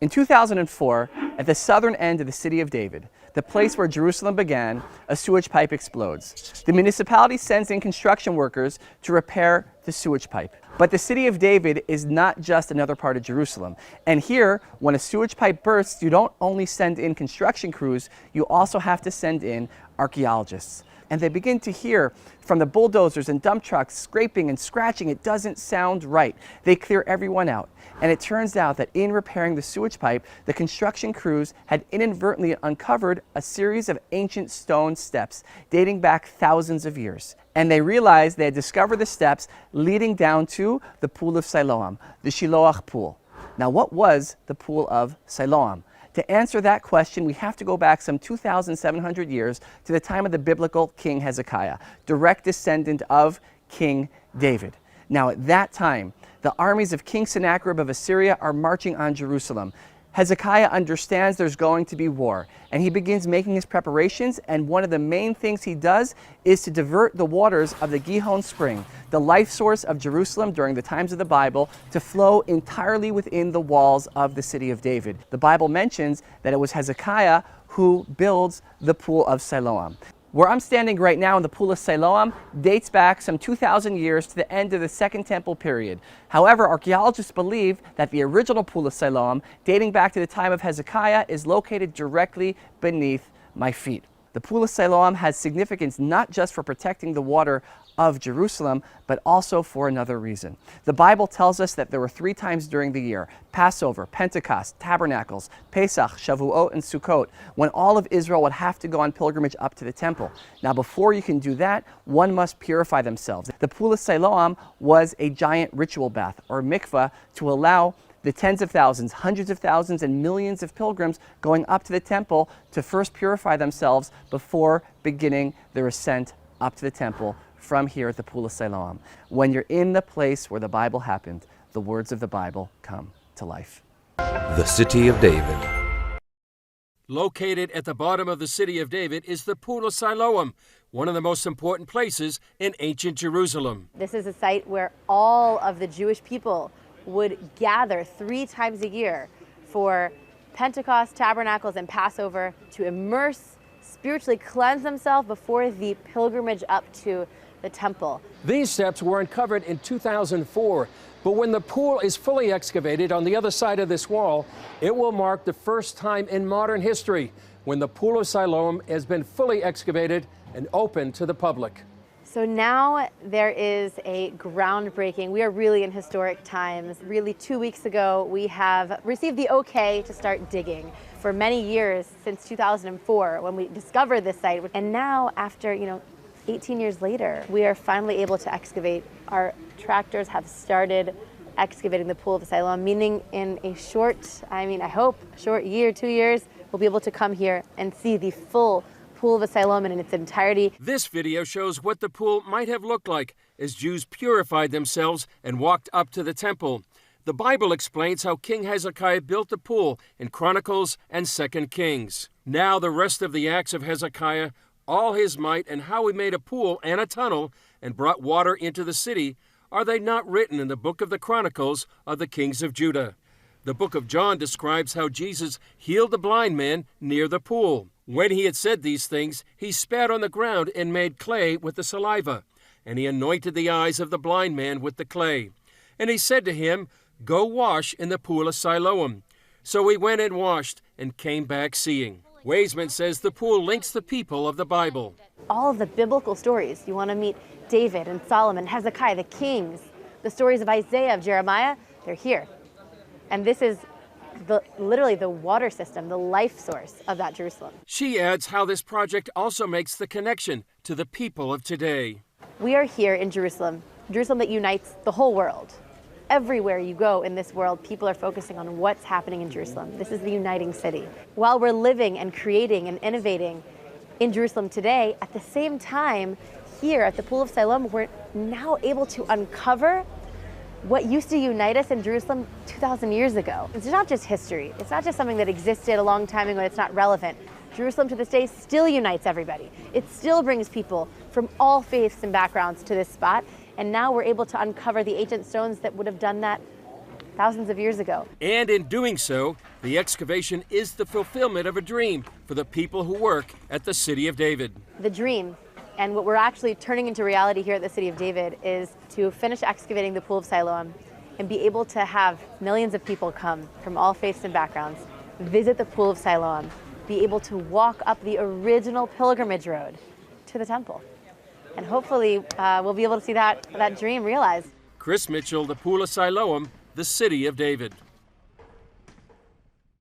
In 2004, at the southern end of the city of David, the place where Jerusalem began, a sewage pipe explodes. The municipality sends in construction workers to repair the sewage pipe. But the city of David is not just another part of Jerusalem. And here, when a sewage pipe bursts, you don't only send in construction crews, you also have to send in archaeologists. And they begin to hear from the bulldozers and dump trucks scraping and scratching. It doesn't sound right. They clear everyone out. And it turns out that in repairing the sewage pipe, the construction crews had inadvertently uncovered a series of ancient stone steps dating back thousands of years. And they realized they had discovered the steps leading down to the pool of Siloam, the Shiloach pool. Now, what was the pool of Siloam? To answer that question, we have to go back some 2,700 years to the time of the biblical King Hezekiah, direct descendant of King David. Now, at that time, the armies of King Sennacherib of Assyria are marching on Jerusalem. Hezekiah understands there's going to be war, and he begins making his preparations, and one of the main things he does is to divert the waters of the Gihon Spring, the life source of Jerusalem during the times of the Bible, to flow entirely within the walls of the city of David. The Bible mentions that it was Hezekiah who builds the pool of Siloam. Where I'm standing right now in the pool of Siloam dates back some 2,000 years to the end of the Second Temple period. However, archaeologists believe that the original pool of Siloam, dating back to the time of Hezekiah, is located directly beneath my feet. The pool of Siloam has significance not just for protecting the water of Jerusalem, but also for another reason. The Bible tells us that there were 3 times during the year: Passover, Pentecost, Tabernacles, Pesach, Shavuot, and Sukkot, when all of Israel would have to go on pilgrimage up to the temple. Now, before you can do that, one must purify themselves. The pool of Siloam was a giant ritual bath, or mikveh, to allow the tens of thousands, hundreds of thousands, and millions of pilgrims going up to the temple to first purify themselves before beginning their ascent up to the temple from here at the pool of Siloam. When you're in the place where the Bible happened, the words of the Bible come to life. The City of David. Located at the bottom of the city of David is the Pool of Siloam, one of the most important places in ancient Jerusalem. This is a site where all of the Jewish people would gather 3 times a year for Pentecost, Tabernacles, and Passover to immerse, spiritually cleanse themselves before the pilgrimage up to the temple. These steps were uncovered in 2004, but when the pool is fully excavated on the other side of this wall, it will mark the first time in modern history when the Pool of Siloam has been fully excavated and open to the public. So now there is a groundbreaking. We are really in historic times. Really, 2 weeks ago, we have received the okay to start digging. For many years, since 2004, when we discovered this site, and now after 18 years later, we are finally able to excavate. Our tractors have started excavating the Pool of Siloam, meaning in a short, I hope, short year, 2 years, we'll be able to come here and see the full Pool of Siloam in its entirety. This video shows what the pool might have looked like as Jews purified themselves and walked up to the temple. The Bible explains how King Hezekiah built the pool in Chronicles and 2 Kings. Now the rest of the acts of Hezekiah, all his might, and how he made a pool and a tunnel and brought water into the city, are they not written in the book of the Chronicles of the kings of Judah? The book of John describes how Jesus healed the blind man near the pool. When he had said these things, he spat on the ground and made clay with the saliva, and he anointed the eyes of the blind man with the clay. And he said to him, "Go wash in the pool of Siloam." So he went and washed and came back seeing. Weisman says the pool links the people of the Bible. All of the biblical stories, you want to meet David and Solomon, Hezekiah, the kings, the stories of Isaiah, of Jeremiah, they're here. And this is literally the water system, the life source of that Jerusalem. She adds how this project also makes the connection to the people of today. We are here in Jerusalem, Jerusalem that unites the whole world. Everywhere you go in this world, people are focusing on what's happening in Jerusalem. This is the uniting city. While we're living and creating and innovating in Jerusalem today, at the same time, here at the Pool of Siloam, we're now able to uncover what used to unite us in Jerusalem 2,000 years ago. It's not just history. It's not just something that existed a long time ago. It's not relevant. Jerusalem to this day still unites everybody. It still brings people from all faiths and backgrounds to this spot. And now we're able to uncover the ancient stones that would have done that thousands of years ago. And in doing so, the excavation is the fulfillment of a dream for the people who work at the City of David. The dream, and what we're actually turning into reality here at the City of David, is to finish excavating the Pool of Siloam and be able to have millions of people come from all faiths and backgrounds, visit the Pool of Siloam, be able to walk up the original pilgrimage road to the temple. And hopefully we'll be able to see that dream realized. Chris Mitchell, the Pool of Siloam, the City of David.